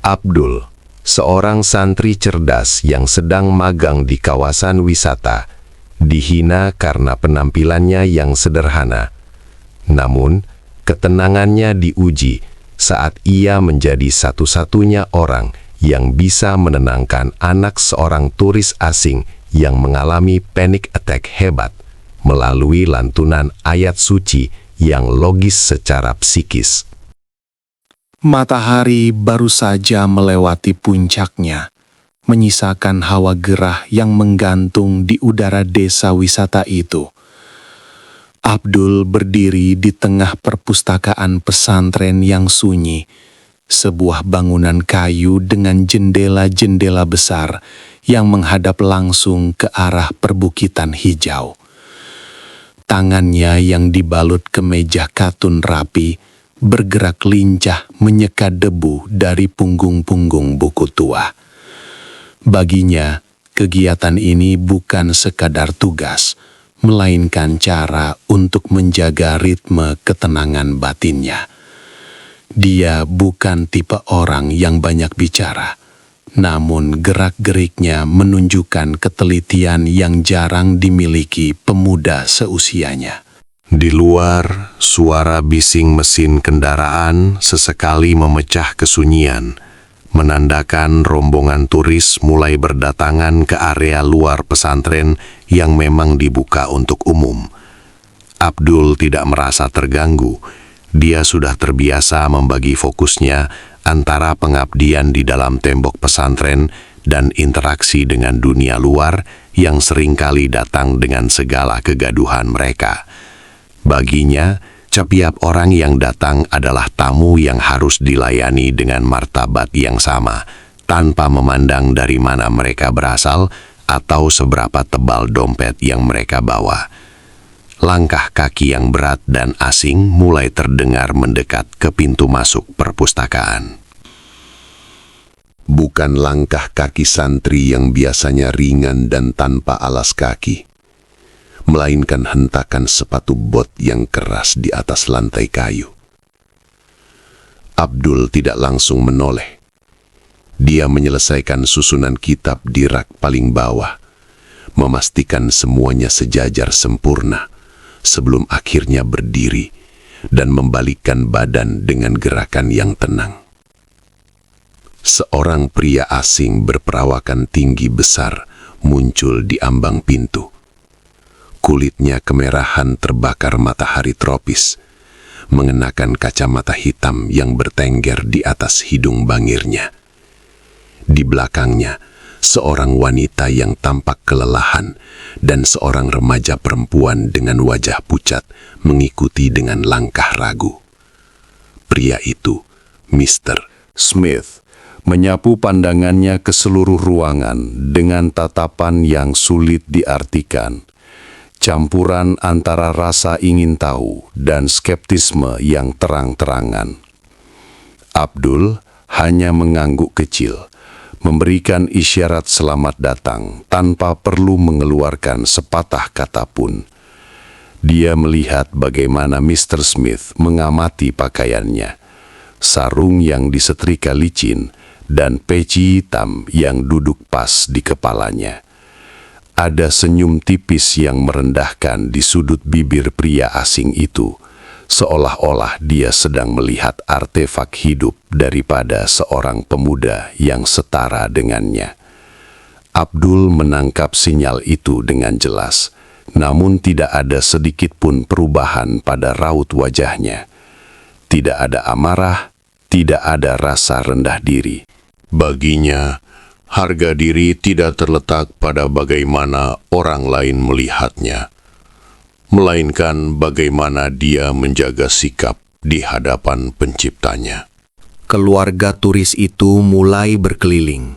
Abdul, seorang santri cerdas yang sedang magang di kawasan wisata, dihina karena penampilannya yang sederhana. Namun, ketenangannya diuji saat ia menjadi satu-satunya orang yang bisa menenangkan anak seorang turis asing yang mengalami panic attack hebat melalui lantunan ayat suci yang logis secara psikis. Matahari baru saja melewati puncaknya, menyisakan hawa gerah yang menggantung di udara desa wisata itu. Abdul berdiri di tengah perpustakaan pesantren yang sunyi, sebuah bangunan kayu dengan jendela-jendela besar yang menghadap langsung ke arah perbukitan hijau. Tangannya yang dibalut kemeja katun rapi bergerak lincah menyeka debu dari punggung-punggung buku tua. Baginya, kegiatan ini bukan sekadar tugas, melainkan cara untuk menjaga ritme ketenangan batinnya. Dia bukan tipe orang yang banyak bicara, namun gerak-geriknya menunjukkan ketelitian yang jarang dimiliki pemuda seusianya. Di luar, suara bising mesin kendaraan sesekali memecah kesunyian, menandakan rombongan turis mulai berdatangan ke area luar pesantren yang memang dibuka untuk umum. Abdul tidak merasa terganggu. Dia sudah terbiasa membagi fokusnya antara pengabdian di dalam tembok pesantren dan interaksi dengan dunia luar yang seringkali datang dengan segala kegaduhan mereka. Baginya, setiap orang yang datang adalah tamu yang harus dilayani dengan martabat yang sama, tanpa memandang dari mana mereka berasal atau seberapa tebal dompet yang mereka bawa. Langkah kaki yang berat dan asing mulai terdengar mendekat ke pintu masuk perpustakaan. Bukan langkah kaki santri yang biasanya ringan dan tanpa alas kaki, melainkan hentakan sepatu bot yang keras di atas lantai kayu. Abdul tidak langsung menoleh. Dia menyelesaikan susunan kitab di rak paling bawah, memastikan semuanya sejajar sempurna, sebelum akhirnya berdiri dan membalikkan badan dengan gerakan yang tenang. Seorang pria asing berperawakan tinggi besar muncul di ambang pintu. Kulitnya kemerahan terbakar matahari tropis, mengenakan kacamata hitam yang bertengger di atas hidung bangirnya. Di belakangnya, seorang wanita yang tampak kelelahan dan seorang remaja perempuan dengan wajah pucat mengikuti dengan langkah ragu. Pria itu, Mr. Smith, menyapu pandangannya ke seluruh ruangan dengan tatapan yang sulit diartikan. Campuran antara rasa ingin tahu dan skeptisme yang terang-terangan. Abdul hanya mengangguk kecil, memberikan isyarat selamat datang tanpa perlu mengeluarkan sepatah kata pun. Dia melihat bagaimana Mr. Smith mengamati pakaiannya, sarung yang disetrika licin dan peci hitam yang duduk pas di kepalanya. Ada senyum tipis yang merendahkan di sudut bibir pria asing itu, seolah-olah dia sedang melihat artefak hidup daripada seorang pemuda yang setara dengannya. Abdul menangkap sinyal itu dengan jelas, namun tidak ada sedikit pun perubahan pada raut wajahnya. Tidak ada amarah, tidak ada rasa rendah diri. Baginya, harga diri tidak terletak pada bagaimana orang lain melihatnya, melainkan bagaimana dia menjaga sikap di hadapan penciptanya. Keluarga turis itu mulai berkeliling.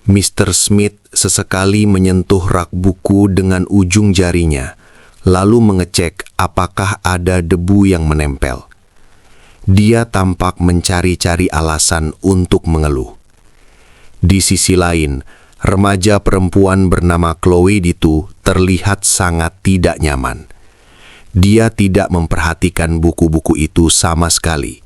Mr. Smith sesekali menyentuh rak buku dengan ujung jarinya, lalu mengecek apakah ada debu yang menempel. Dia tampak mencari-cari alasan untuk mengeluh. Di sisi lain, remaja perempuan bernama Chloe itu terlihat sangat tidak nyaman. Dia tidak memperhatikan buku-buku itu sama sekali.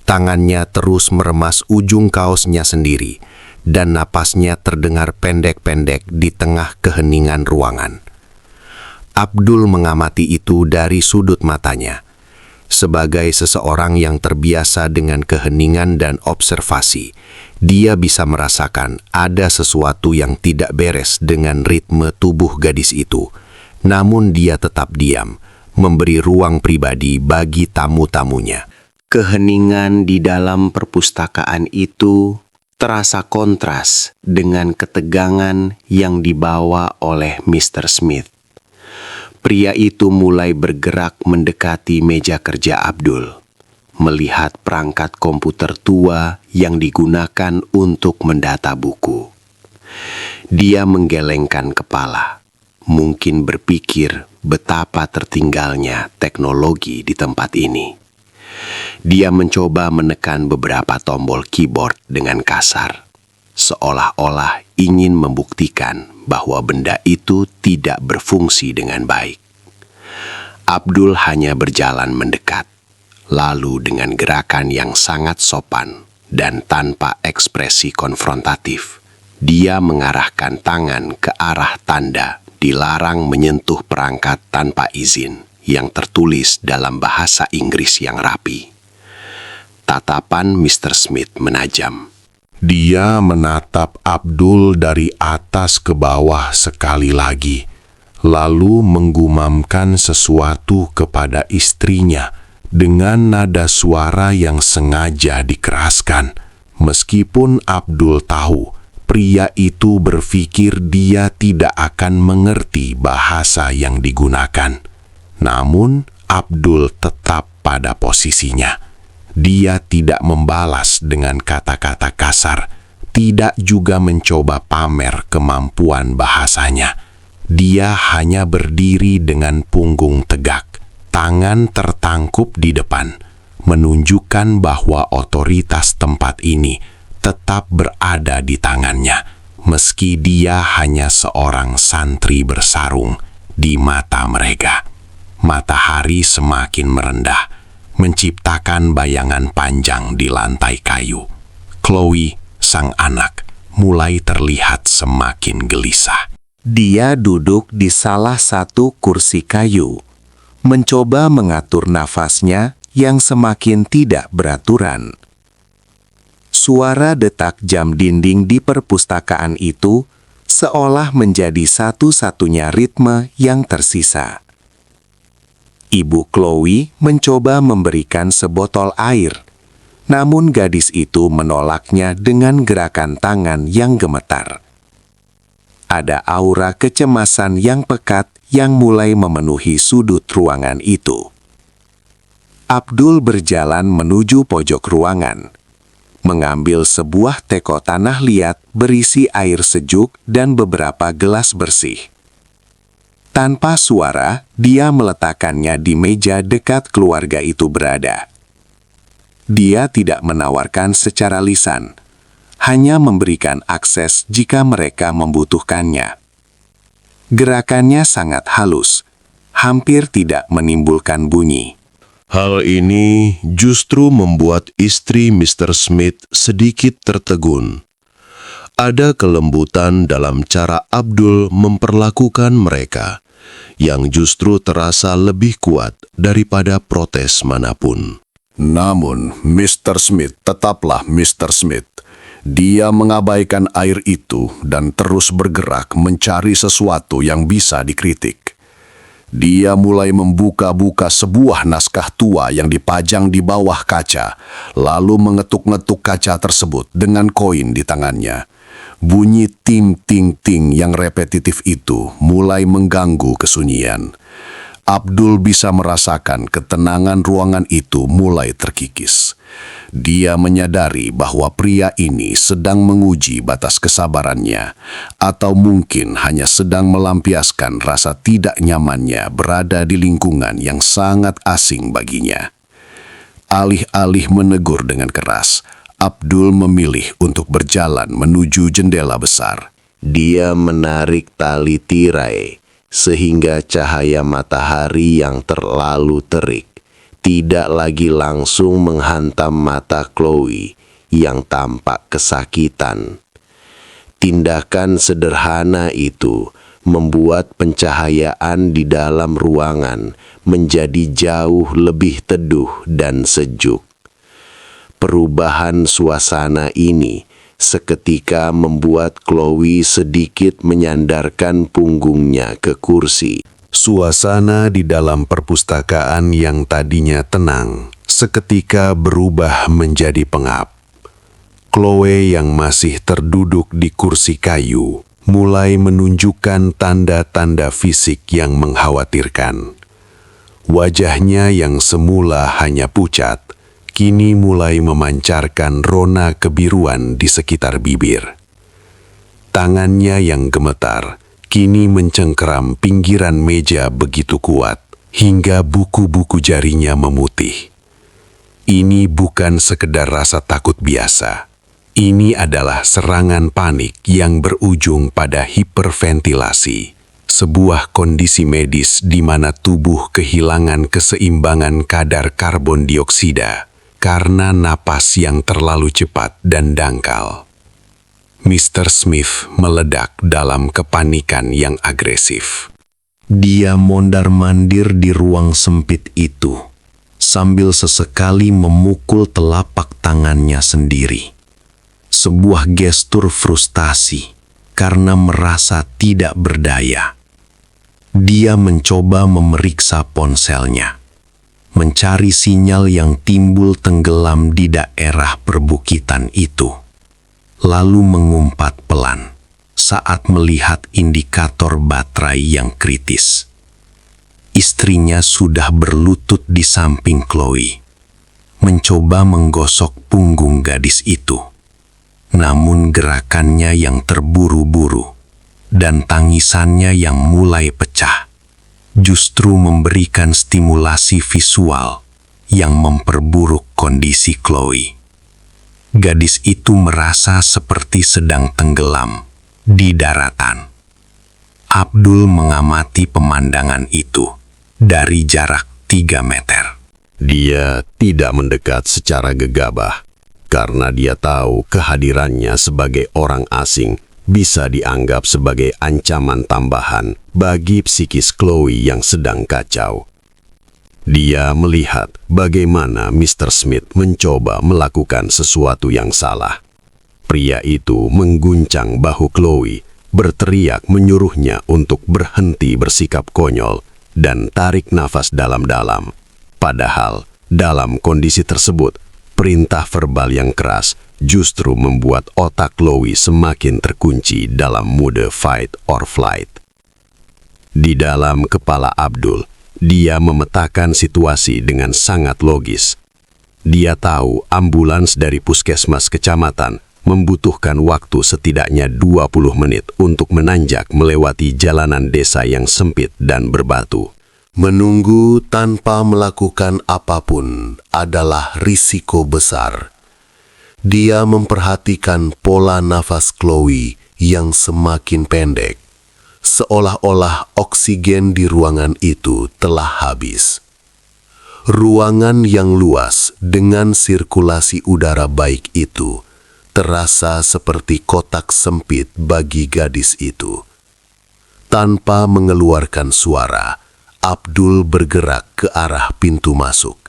Tangannya terus meremas ujung kaosnya sendiri, dan napasnya terdengar pendek-pendek di tengah keheningan ruangan. Abdul mengamati itu dari sudut matanya. Sebagai seseorang yang terbiasa dengan keheningan dan observasi, dia bisa merasakan ada sesuatu yang tidak beres dengan ritme tubuh gadis itu. Namun dia tetap diam, memberi ruang pribadi bagi tamu-tamunya. Keheningan di dalam perpustakaan itu terasa kontras dengan ketegangan yang dibawa oleh Mr. Smith. Pria itu mulai bergerak mendekati meja kerja Abdul, melihat perangkat komputer tua yang digunakan untuk mendata buku. Dia menggelengkan kepala, mungkin berpikir betapa tertinggalnya teknologi di tempat ini. Dia mencoba menekan beberapa tombol keyboard dengan kasar, seolah-olah ingin membuktikan bahwa benda itu tidak berfungsi dengan baik. Abdul hanya berjalan mendekat, lalu dengan gerakan yang sangat sopan dan tanpa ekspresi konfrontatif, dia mengarahkan tangan ke arah tanda dilarang menyentuh perangkat tanpa izin yang tertulis dalam bahasa Inggris yang rapi. Tatapan Mr. Smith menajam. Dia menatap Abdul dari atas ke bawah sekali lagi, lalu menggumamkan sesuatu kepada istrinya dengan nada suara yang sengaja dikeraskan. Meskipun Abdul tahu pria itu berpikir dia tidak akan mengerti bahasa yang digunakan, namun Abdul tetap pada posisinya. Dia tidak membalas dengan kata-kata kasar, tidak juga mencoba pamer kemampuan bahasanya. Dia hanya berdiri dengan punggung tegak, tangan tertangkup di depan, menunjukkan bahwa otoritas tempat ini tetap berada di tangannya, meski dia hanya seorang santri bersarung di mata mereka. Matahari semakin merendah, menciptakan bayangan panjang di lantai kayu. Chloe, sang anak, mulai terlihat semakin gelisah. Dia duduk di salah satu kursi kayu, mencoba mengatur nafasnya yang semakin tidak beraturan. Suara detak jam dinding di perpustakaan itu seolah menjadi satu-satunya ritme yang tersisa. Ibu Chloe mencoba memberikan sebotol air, namun gadis itu menolaknya dengan gerakan tangan yang gemetar. Ada aura kecemasan yang pekat yang mulai memenuhi sudut ruangan itu. Abdul berjalan menuju pojok ruangan, mengambil sebuah teko tanah liat berisi air sejuk dan beberapa gelas bersih. Tanpa suara, dia meletakkannya di meja dekat keluarga itu berada. Dia tidak menawarkan secara lisan, hanya memberikan akses jika mereka membutuhkannya. Gerakannya sangat halus, hampir tidak menimbulkan bunyi. Hal ini justru membuat istri Mr. Smith sedikit tertegun. Ada kelembutan dalam cara Abdul memperlakukan mereka, yang justru terasa lebih kuat daripada protes manapun. Namun, Mr. Smith tetaplah Mr. Smith. Dia mengabaikan air itu dan terus bergerak mencari sesuatu yang bisa dikritik. Dia mulai membuka-buka sebuah naskah tua yang dipajang di bawah kaca, lalu mengetuk-ngetuk kaca tersebut dengan koin di tangannya. Bunyi ting-ting-ting yang repetitif itu mulai mengganggu kesunyian. Abdul bisa merasakan ketenangan ruangan itu mulai terkikis. Dia menyadari bahwa pria ini sedang menguji batas kesabarannya, atau mungkin hanya sedang melampiaskan rasa tidak nyamannya berada di lingkungan yang sangat asing baginya. Alih-alih menegur dengan keras, Abdul memilih untuk berjalan menuju jendela besar. Dia menarik tali tirai, sehingga cahaya matahari yang terlalu terik tidak lagi langsung menghantam mata Chloe yang tampak kesakitan. Tindakan sederhana itu membuat pencahayaan di dalam ruangan menjadi jauh lebih teduh dan sejuk. Perubahan suasana ini seketika membuat Chloe sedikit menyandarkan punggungnya ke kursi. Suasana di dalam perpustakaan yang tadinya tenang seketika berubah menjadi pengap. Chloe yang masih terduduk di kursi kayu mulai menunjukkan tanda-tanda fisik yang mengkhawatirkan. Wajahnya yang semula hanya pucat, kini mulai memancarkan rona kebiruan di sekitar bibir. Tangannya yang gemetar kini mencengkeram pinggiran meja begitu kuat, hingga buku-buku jarinya memutih. Ini bukan sekedar rasa takut biasa. Ini adalah serangan panik yang berujung pada hiperventilasi, sebuah kondisi medis di mana tubuh kehilangan keseimbangan kadar karbon dioksida karena napas yang terlalu cepat dan dangkal. Mr. Smith meledak dalam kepanikan yang agresif. Dia mondar-mandir di ruang sempit itu, sambil sesekali memukul telapak tangannya sendiri. Sebuah gestur frustasi karena merasa tidak berdaya. Dia mencoba memeriksa ponselnya, mencari sinyal yang timbul tenggelam di daerah perbukitan itu, lalu mengumpat pelan saat melihat indikator baterai yang kritis. Istrinya sudah berlutut di samping Chloe, mencoba menggosok punggung gadis itu. Namun gerakannya yang terburu-buru dan tangisannya yang mulai pecah justru memberikan stimulasi visual yang memperburuk kondisi Chloe. Gadis itu merasa seperti sedang tenggelam di daratan. Abdul mengamati pemandangan itu dari jarak 3 meter. Dia tidak mendekat secara gegabah, karena dia tahu kehadirannya sebagai orang asing bisa dianggap sebagai ancaman tambahan bagi psikis Chloe yang sedang kacau. Dia melihat bagaimana Mr. Smith mencoba melakukan sesuatu yang salah. Pria itu mengguncang bahu Chloe, berteriak menyuruhnya untuk berhenti bersikap konyol dan tarik nafas dalam-dalam. Padahal, dalam kondisi tersebut, perintah verbal yang keras justru membuat otak Chloe semakin terkunci dalam mode fight or flight. Di dalam kepala Abdul, dia memetakan situasi dengan sangat logis. Dia tahu ambulans dari puskesmas kecamatan membutuhkan waktu setidaknya 20 menit untuk menanjak melewati jalanan desa yang sempit dan berbatu. Menunggu tanpa melakukan apapun adalah risiko besar. Dia memperhatikan pola nafas Chloe yang semakin pendek, seolah-olah oksigen di ruangan itu telah habis. Ruangan yang luas dengan sirkulasi udara baik itu terasa seperti kotak sempit bagi gadis itu. Tanpa mengeluarkan suara, Abdul bergerak ke arah pintu masuk.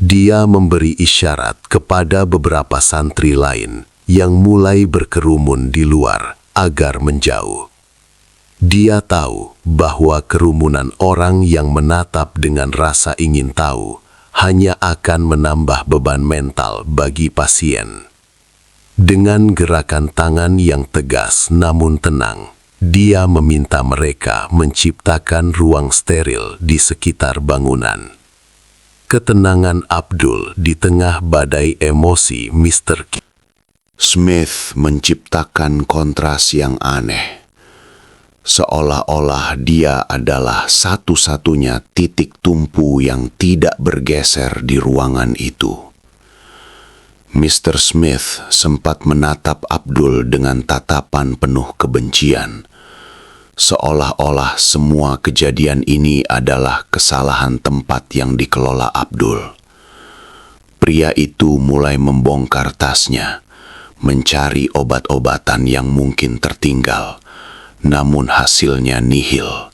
Dia memberi isyarat kepada beberapa santri lain yang mulai berkerumun di luar agar menjauh. Dia tahu bahwa kerumunan orang yang menatap dengan rasa ingin tahu hanya akan menambah beban mental bagi pasien. Dengan gerakan tangan yang tegas namun tenang, dia meminta mereka menciptakan ruang steril di sekitar bangunan. Ketenangan Abdul di tengah badai emosi Mr. Smith menciptakan kontras yang aneh. Seolah-olah dia adalah satu-satunya titik tumpu yang tidak bergeser di ruangan itu. Mr. Smith sempat menatap Abdul dengan tatapan penuh kebencian. seolah-olah semua kejadian ini adalah kesalahan tempat yang dikelola Abdul. Pria itu mulai membongkar tasnya, mencari obat-obatan yang mungkin tertinggal, namun hasilnya nihil.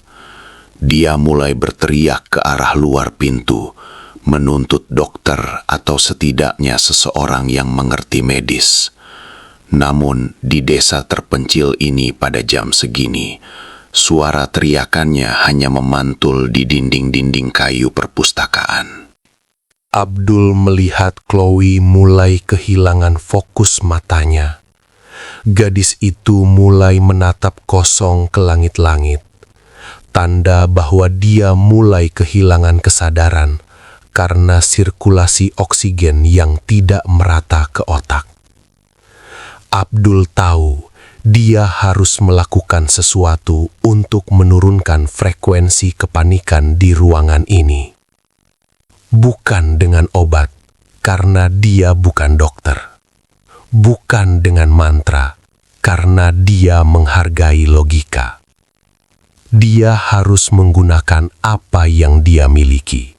Dia mulai berteriak ke arah luar pintu, menuntut dokter atau setidaknya seseorang yang mengerti medis. Namun di desa terpencil ini pada jam segini, suara teriakannya hanya memantul di dinding-dinding kayu perpustakaan. Abdul melihat Chloe mulai kehilangan fokus matanya. Gadis itu mulai menatap kosong ke langit-langit, tanda bahwa dia mulai kehilangan kesadaran karena sirkulasi oksigen yang tidak merata ke otak. Abdul tahu dia harus melakukan sesuatu untuk menurunkan frekuensi kepanikan di ruangan ini. Bukan dengan obat, karena dia bukan dokter. Bukan dengan mantra, karena dia menghargai logika. Dia harus menggunakan apa yang dia miliki.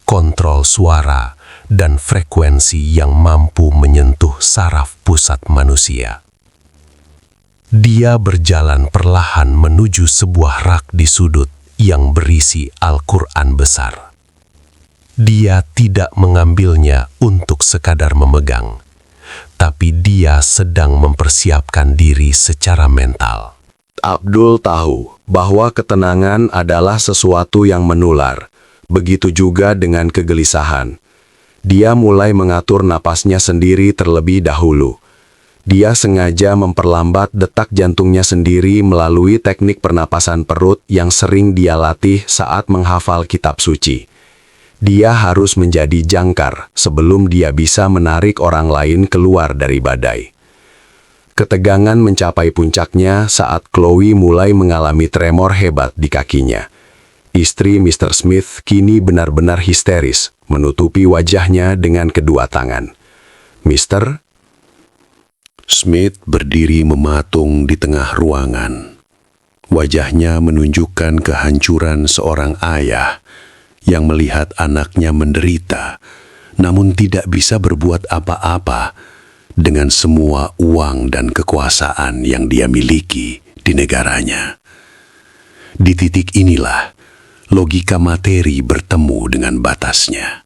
Kontrol suara dan frekuensi yang mampu menyentuh saraf pusat manusia. Dia berjalan perlahan menuju sebuah rak di sudut yang berisi Al-Quran besar. Dia tidak mengambilnya untuk sekadar memegang, tapi dia sedang mempersiapkan diri secara mental. Abdul tahu bahwa ketenangan adalah sesuatu yang menular. Begitu juga dengan kegelisahan. Dia mulai mengatur napasnya sendiri terlebih dahulu. Dia sengaja memperlambat detak jantungnya sendiri melalui teknik pernapasan perut yang sering dia latih saat menghafal kitab suci. Dia harus menjadi jangkar sebelum dia bisa menarik orang lain keluar dari badai. Ketegangan mencapai puncaknya saat Chloe mulai mengalami tremor hebat di kakinya. Istri Mr. Smith kini benar-benar histeris, menutupi wajahnya dengan kedua tangan. Mr. Smith berdiri mematung di tengah ruangan. Wajahnya menunjukkan kehancuran seorang ayah yang melihat anaknya menderita, namun tidak bisa berbuat apa-apa dengan semua uang dan kekuasaan yang dia miliki di negaranya. Di titik inilah logika materi bertemu dengan batasnya.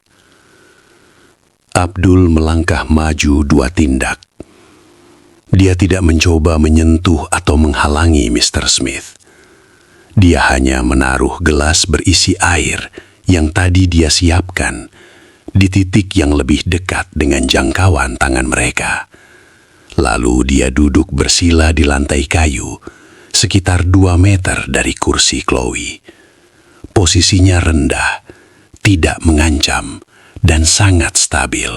Abdul melangkah maju 2 tindak. Dia tidak mencoba menyentuh atau menghalangi Mr. Smith. Dia hanya menaruh gelas berisi air yang tadi dia siapkan di titik yang lebih dekat dengan jangkauan tangan mereka. Lalu dia duduk bersila di lantai kayu, sekitar 2 meter dari kursi Chloe. Posisinya rendah, tidak mengancam, dan sangat stabil.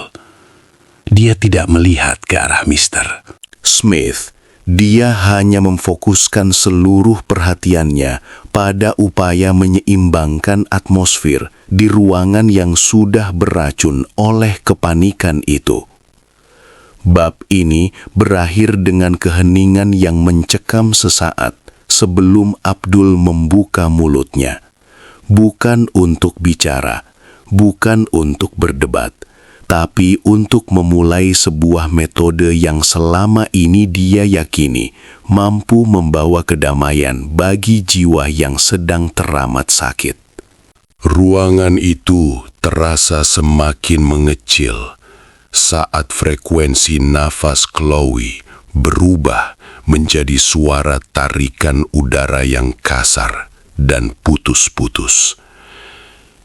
Dia tidak melihat ke arah Mr. Smith. Dia hanya memfokuskan seluruh perhatiannya pada upaya menyeimbangkan atmosfer di ruangan yang sudah beracun oleh kepanikan itu. Bab ini berakhir dengan keheningan yang mencekam sesaat sebelum Abdul membuka mulutnya. Bukan untuk bicara, bukan untuk berdebat, tapi untuk memulai sebuah metode yang selama ini dia yakini mampu membawa kedamaian bagi jiwa yang sedang teramat sakit. Ruangan itu terasa semakin mengecil saat frekuensi nafas Chloe berubah menjadi suara tarikan udara yang kasar dan putus-putus.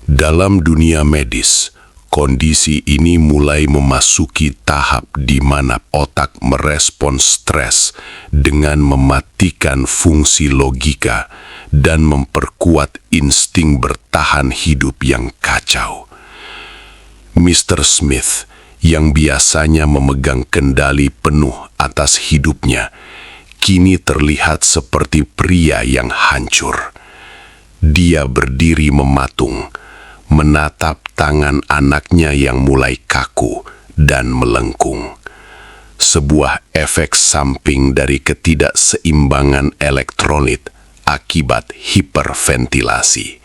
Dalam dunia medis, kondisi ini mulai memasuki tahap di mana otak merespons stres dengan mematikan fungsi logika dan memperkuat insting bertahan hidup yang kacau. Mr. Smith, yang biasanya memegang kendali penuh atas hidupnya, kini terlihat seperti pria yang hancur. Dia berdiri mematung, menatap tangan anaknya yang mulai kaku dan melengkung. Sebuah efek samping dari ketidakseimbangan elektrolit akibat hiperventilasi.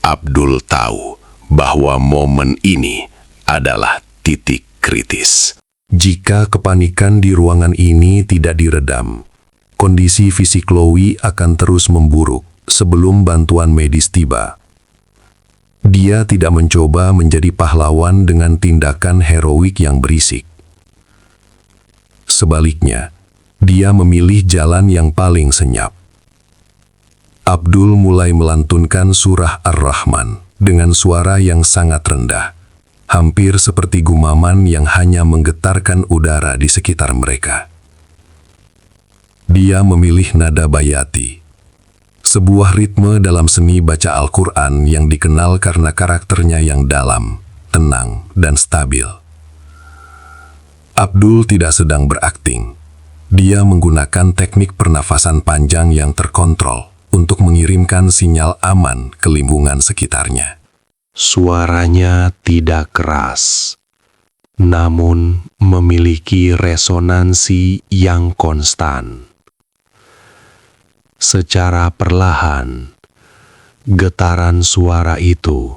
Abdul tahu bahwa momen ini adalah titik kritis. Jika kepanikan di ruangan ini tidak diredam, kondisi fisik Chloe akan terus memburuk sebelum bantuan medis tiba. Dia tidak mencoba menjadi pahlawan dengan tindakan heroik yang berisik. Sebaliknya, dia memilih jalan yang paling senyap. Abdul mulai melantunkan surah Ar-Rahman dengan suara yang sangat rendah, hampir seperti gumaman yang hanya menggetarkan udara di sekitar mereka. Dia memilih nada bayati, sebuah ritme dalam seni baca Al-Quran yang dikenal karena karakternya yang dalam, tenang, dan stabil. Abdul tidak sedang berakting. Dia menggunakan teknik pernafasan panjang yang terkontrol untuk mengirimkan sinyal aman ke lingkungan sekitarnya. Suaranya tidak keras, namun memiliki resonansi yang konstan. Secara perlahan, getaran suara itu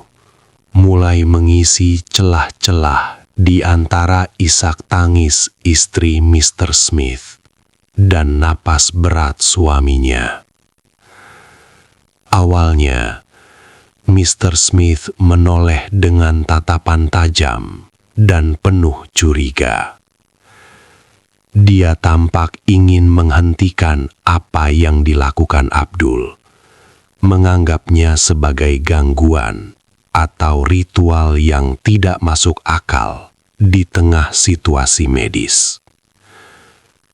mulai mengisi celah-celah di antara isak tangis istri Mr. Smith dan napas berat suaminya. Awalnya, Mr. Smith menoleh dengan tatapan tajam dan penuh curiga. Dia tampak ingin menghentikan apa yang dilakukan Abdul, menganggapnya sebagai gangguan atau ritual yang tidak masuk akal di tengah situasi medis.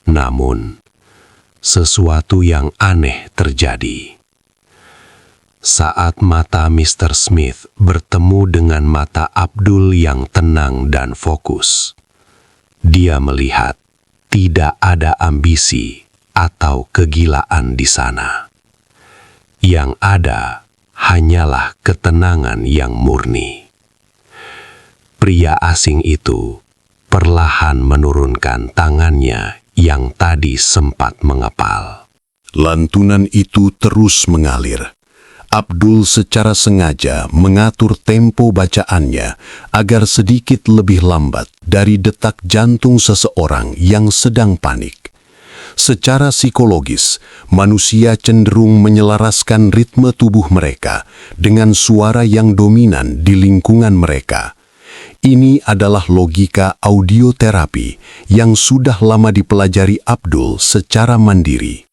Namun, sesuatu yang aneh terjadi. Saat mata Mr. Smith bertemu dengan mata Abdul yang tenang dan fokus, dia melihat tidak ada ambisi atau kegilaan di sana. Yang ada hanyalah ketenangan yang murni. Pria asing itu perlahan menurunkan tangannya yang tadi sempat mengepal. Lantunan itu terus mengalir. Abdul secara sengaja mengatur tempo bacaannya agar sedikit lebih lambat dari detak jantung seseorang yang sedang panik. Secara psikologis, manusia cenderung menyelaraskan ritme tubuh mereka dengan suara yang dominan di lingkungan mereka. Ini adalah logika audioterapi yang sudah lama dipelajari Abdul secara mandiri.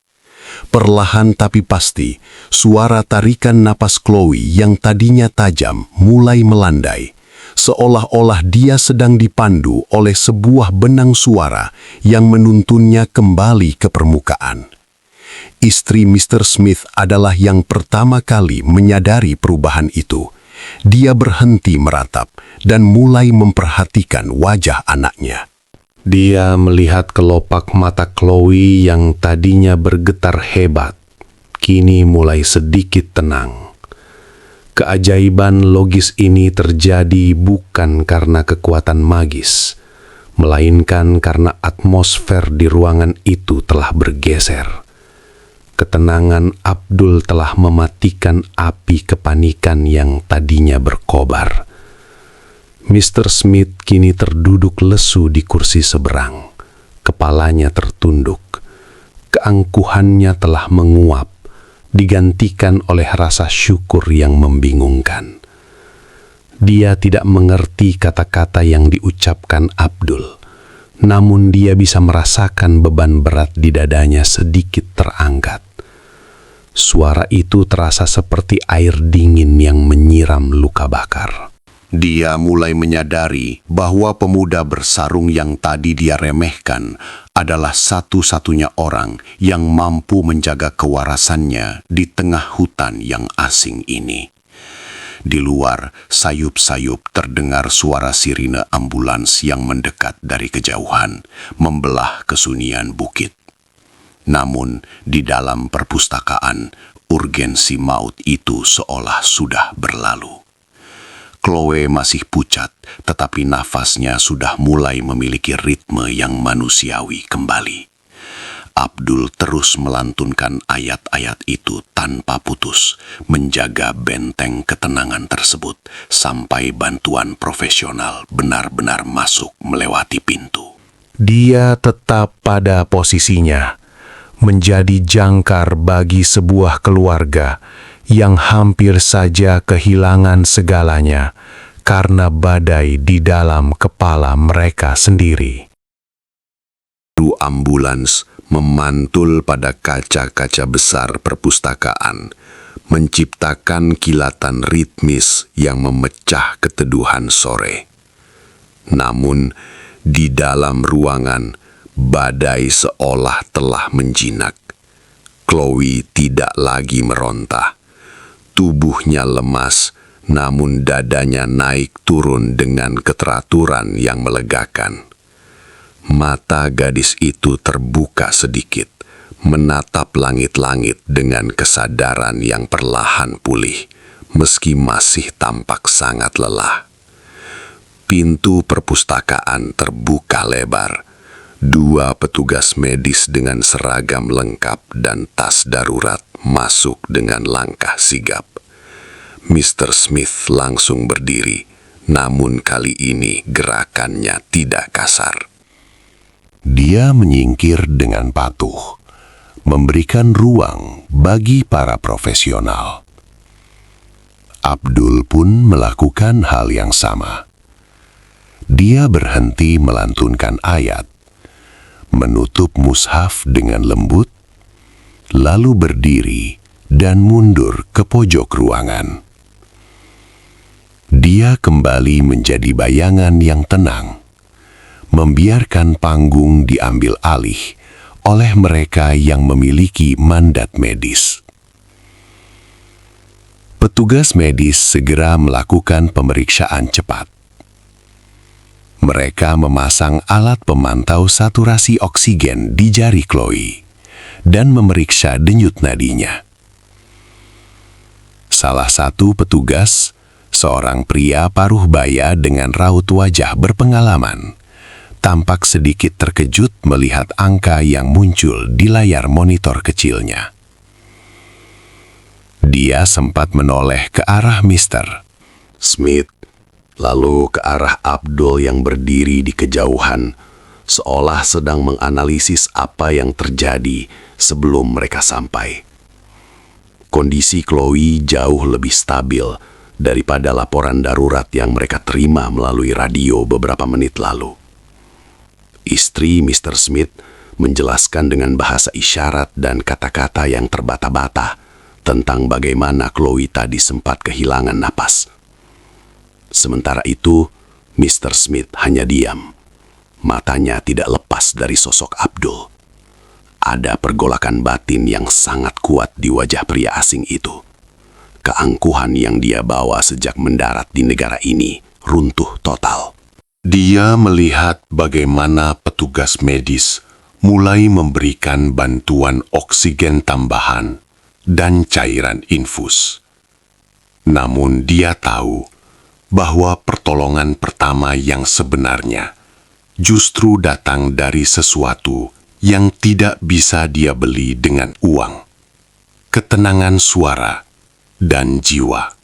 Perlahan tapi pasti, suara tarikan napas Chloe yang tadinya tajam mulai melandai, seolah-olah dia sedang dipandu oleh sebuah benang suara yang menuntunnya kembali ke permukaan. Istri Mr. Smith adalah yang pertama kali menyadari perubahan itu. Dia berhenti meratap dan mulai memperhatikan wajah anaknya. Dia melihat kelopak mata Chloe yang tadinya bergetar hebat, kini mulai sedikit tenang. Keajaiban logis ini terjadi bukan karena kekuatan magis, melainkan karena atmosfer di ruangan itu telah bergeser. Ketenangan Abdul telah mematikan api kepanikan yang tadinya berkobar. Mr. Smith kini terduduk lesu di kursi seberang. Kepalanya tertunduk. Keangkuhannya telah menguap, digantikan oleh rasa syukur yang membingungkan. Dia tidak mengerti kata-kata yang diucapkan Abdul, namun dia bisa merasakan beban berat di dadanya sedikit terangkat. Suara itu terasa seperti air dingin yang menyiram luka bakar. Dia mulai menyadari bahwa pemuda bersarung yang tadi dia remehkan adalah satu-satunya orang yang mampu menjaga kewarasannya di tengah hutan yang asing ini. Di luar, sayup-sayup terdengar suara sirine ambulans yang mendekat dari kejauhan, membelah kesunyian bukit. Namun, di dalam perpustakaan, urgensi maut itu seolah sudah berlalu. Chloe masih pucat, tetapi nafasnya sudah mulai memiliki ritme yang manusiawi kembali. Abdul terus melantunkan ayat-ayat itu tanpa putus, menjaga benteng ketenangan tersebut sampai bantuan profesional benar-benar masuk melewati pintu. Dia tetap pada posisinya, menjadi jangkar bagi sebuah keluarga yang hampir saja kehilangan segalanya karena badai di dalam kepala mereka sendiri. Ambulans memantul pada kaca-kaca besar perpustakaan, menciptakan kilatan ritmis yang memecah keteduhan sore. Namun, di dalam ruangan, badai seolah telah menjinak. Chloe tidak lagi meronta. Tubuhnya lemas, namun dadanya naik turun dengan keteraturan yang melegakan. Mata gadis itu terbuka sedikit, menatap langit-langit dengan kesadaran yang perlahan pulih, meski masih tampak sangat lelah. Pintu perpustakaan terbuka lebar. 2 petugas medis dengan seragam lengkap dan tas darurat masuk dengan langkah sigap. Mr. Smith langsung berdiri, namun kali ini gerakannya tidak kasar. Dia menyingkir dengan patuh, memberikan ruang bagi para profesional. Abdul pun melakukan hal yang sama. Dia berhenti melantunkan ayat, menutup mushaf dengan lembut, lalu berdiri dan mundur ke pojok ruangan. Dia kembali menjadi bayangan yang tenang, membiarkan panggung diambil alih oleh mereka yang memiliki mandat medis. Petugas medis segera melakukan pemeriksaan cepat. Mereka memasang alat pemantau saturasi oksigen di jari Chloe dan memeriksa denyut nadinya. Salah satu petugas, seorang pria paruh baya dengan raut wajah berpengalaman, tampak sedikit terkejut melihat angka yang muncul di layar monitor kecilnya. Dia sempat menoleh ke arah Mr. Smith, lalu ke arah Abdul yang berdiri di kejauhan, seolah sedang menganalisis apa yang terjadi sebelum mereka sampai. Kondisi Chloe jauh lebih stabil daripada laporan darurat yang mereka terima melalui radio beberapa menit lalu. Istri Mr. Smith menjelaskan dengan bahasa isyarat dan kata-kata yang terbata-bata tentang bagaimana Chloe tadi sempat kehilangan napas. Sementara itu, Mr. Smith hanya diam. Matanya tidak lepas dari sosok Abdul. Ada pergolakan batin yang sangat kuat di wajah pria asing itu. Keangkuhan yang dia bawa sejak mendarat di negara ini runtuh total. Dia melihat bagaimana petugas medis mulai memberikan bantuan oksigen tambahan dan cairan infus. Namun dia tahu bahwa pertolongan pertama yang sebenarnya justru datang dari sesuatu yang tidak bisa dia beli dengan uang, ketenangan suara dan jiwa.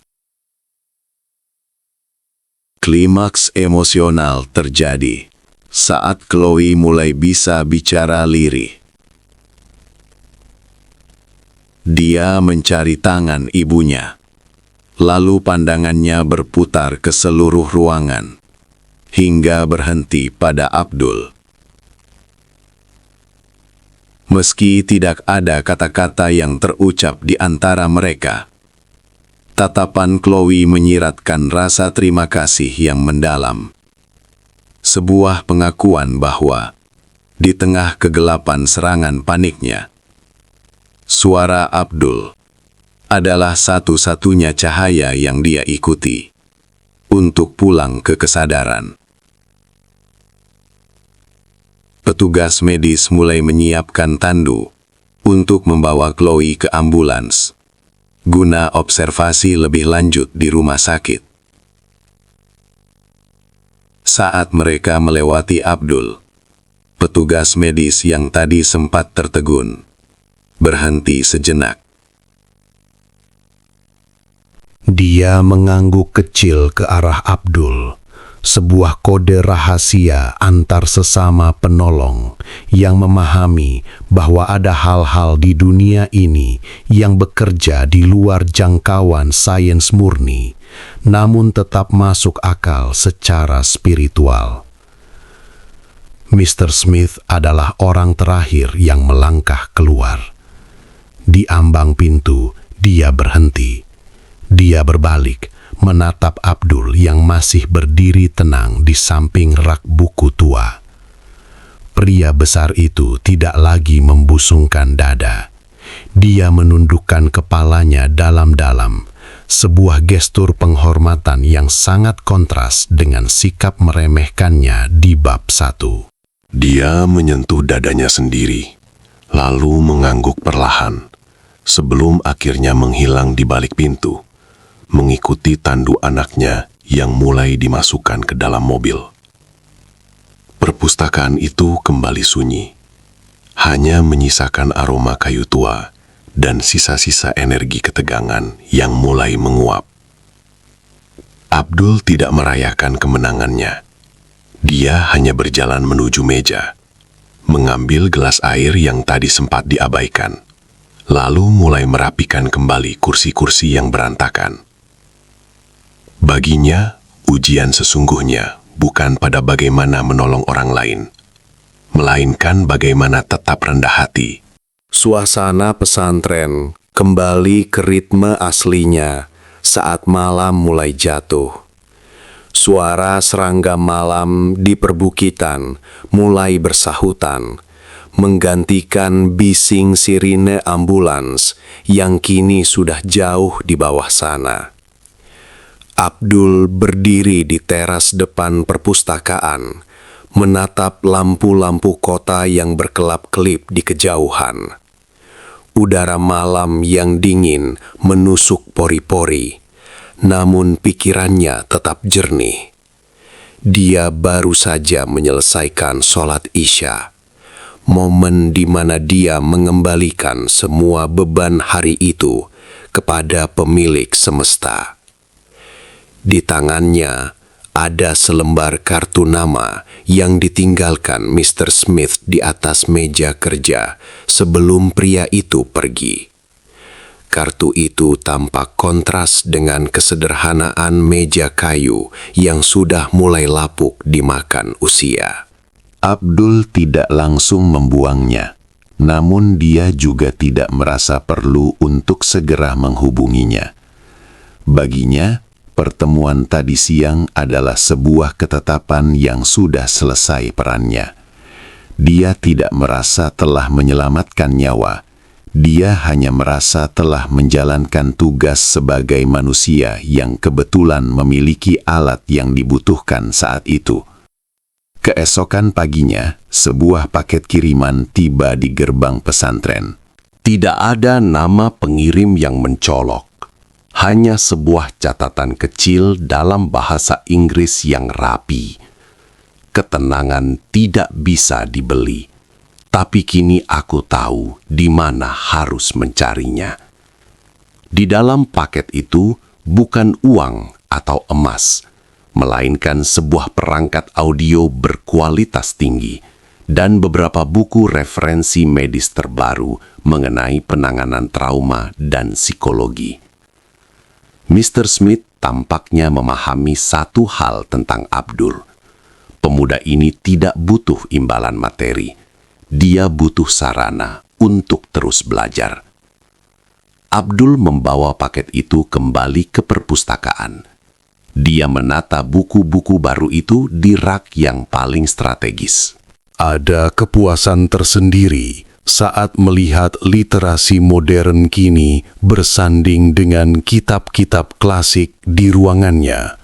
Klimaks emosional terjadi saat Chloe mulai bisa bicara lirih. Dia mencari tangan ibunya, lalu pandangannya berputar ke seluruh ruangan, hingga berhenti pada Abdul. Meski tidak ada kata-kata yang terucap di antara mereka, tatapan Chloe menyiratkan rasa terima kasih yang mendalam. Sebuah pengakuan bahwa, di tengah kegelapan serangan paniknya, suara Abdul adalah satu-satunya cahaya yang dia ikuti untuk pulang ke kesadaran. Petugas medis mulai menyiapkan tandu untuk membawa Chloe ke ambulans guna observasi lebih lanjut di rumah sakit. Saat mereka melewati Abdul, Petugas medis yang tadi sempat tertegun berhenti sejenak. Dia mengangguk kecil ke arah Abdul, sebuah kode rahasia antar sesama penolong yang memahami bahwa ada hal-hal di dunia ini yang bekerja di luar jangkauan sains murni, namun tetap masuk akal secara spiritual. Mr. Smith adalah orang terakhir yang melangkah keluar. Di ambang pintu, dia berhenti. Dia berbalik, menatap Abdul yang masih berdiri tenang di samping rak buku tua. Pria besar itu tidak lagi membusungkan dada. Dia menundukkan kepalanya dalam-dalam, sebuah gestur penghormatan yang sangat kontras dengan sikap meremehkannya di bab 1. Dia menyentuh dadanya sendiri, lalu mengangguk perlahan, sebelum akhirnya menghilang di balik pintu, mengikuti tandu anaknya yang mulai dimasukkan ke dalam mobil. Perpustakaan itu kembali sunyi, hanya menyisakan aroma kayu tua dan sisa-sisa energi ketegangan yang mulai menguap. Abdul tidak merayakan kemenangannya. Dia hanya berjalan menuju meja, mengambil gelas air yang tadi sempat diabaikan, lalu mulai merapikan kembali kursi-kursi yang berantakan. Baginya, ujian sesungguhnya bukan pada bagaimana menolong orang lain, melainkan bagaimana tetap rendah hati. Suasana pesantren kembali ke ritme aslinya saat malam mulai jatuh. Suara serangga malam di perbukitan mulai bersahutan, menggantikan bising sirine ambulans yang kini sudah jauh di bawah sana. Abdul berdiri di teras depan perpustakaan, menatap lampu-lampu kota yang berkelap-kelip di kejauhan. Udara malam yang dingin menusuk pori-pori, namun pikirannya tetap jernih. Dia baru saja menyelesaikan sholat Isya, momen di mana dia mengembalikan semua beban hari itu kepada pemilik semesta. Di tangannya ada selembar kartu nama yang ditinggalkan Mr. Smith di atas meja kerja sebelum pria itu pergi. Kartu itu tampak kontras dengan kesederhanaan meja kayu yang sudah mulai lapuk dimakan usia. Abdul tidak langsung membuangnya, namun dia juga tidak merasa perlu untuk segera menghubunginya. Baginya, pertemuan tadi siang adalah sebuah ketetapan yang sudah selesai perannya. Dia tidak merasa telah menyelamatkan nyawa. Dia hanya merasa telah menjalankan tugas sebagai manusia yang kebetulan memiliki alat yang dibutuhkan saat itu. Keesokan paginya, sebuah paket kiriman tiba di gerbang pesantren. Tidak ada nama pengirim yang mencolok. Hanya sebuah catatan kecil dalam bahasa Inggris yang rapi. Ketenangan tidak bisa dibeli. Tapi kini aku tahu di mana harus mencarinya. Di dalam paket itu bukan uang atau emas, melainkan sebuah perangkat audio berkualitas tinggi dan beberapa buku referensi medis terbaru mengenai penanganan trauma dan psikologi. Mr. Smith tampaknya memahami satu hal tentang Abdul. Pemuda ini tidak butuh imbalan materi. Dia butuh sarana untuk terus belajar. Abdul membawa paket itu kembali ke perpustakaan. Dia menata buku-buku baru itu di rak yang paling strategis. Ada kepuasan tersendiri saat melihat literasi modern kini bersanding dengan kitab-kitab klasik di ruangannya.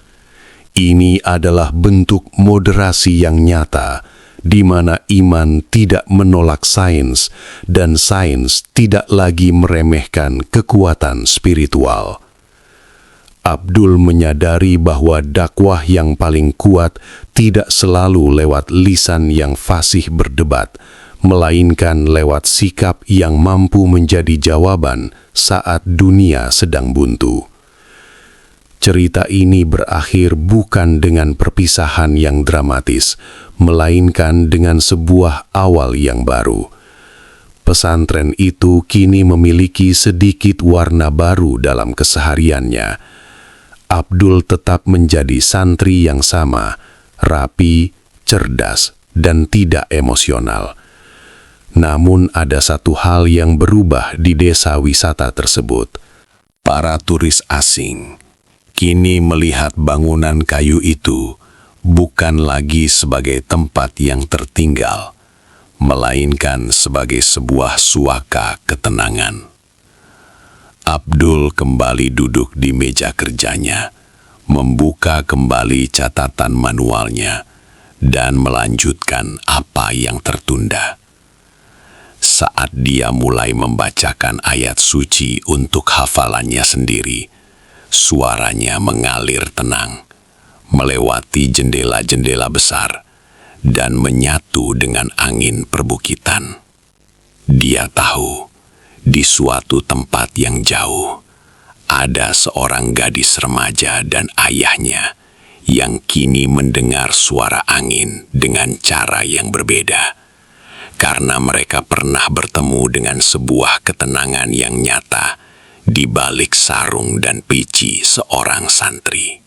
Ini adalah bentuk moderasi yang nyata, di mana iman tidak menolak sains dan sains tidak lagi meremehkan kekuatan spiritual. Abdul menyadari bahwa dakwah yang paling kuat tidak selalu lewat lisan yang fasih berdebat, melainkan lewat sikap yang mampu menjadi jawaban saat dunia sedang buntu. Cerita ini berakhir bukan dengan perpisahan yang dramatis, melainkan dengan sebuah awal yang baru. Pesantren itu kini memiliki sedikit warna baru dalam kesehariannya. Abdul tetap menjadi santri yang sama, rapi, cerdas, dan tidak emosional. Namun ada satu hal yang berubah di desa wisata tersebut. Para turis asing kini melihat bangunan kayu itu bukan lagi sebagai tempat yang tertinggal, melainkan sebagai sebuah suaka ketenangan. Abdul kembali duduk di meja kerjanya, membuka kembali catatan manualnya, dan melanjutkan apa yang tertunda. Saat dia mulai membacakan ayat suci untuk hafalannya sendiri, suaranya mengalir tenang, melewati jendela-jendela besar, dan menyatu dengan angin perbukitan. Dia tahu, di suatu tempat yang jauh, ada seorang gadis remaja dan ayahnya yang kini mendengar suara angin dengan cara yang berbeda, karena mereka pernah bertemu dengan sebuah ketenangan yang nyata di balik sarung dan pici seorang santri.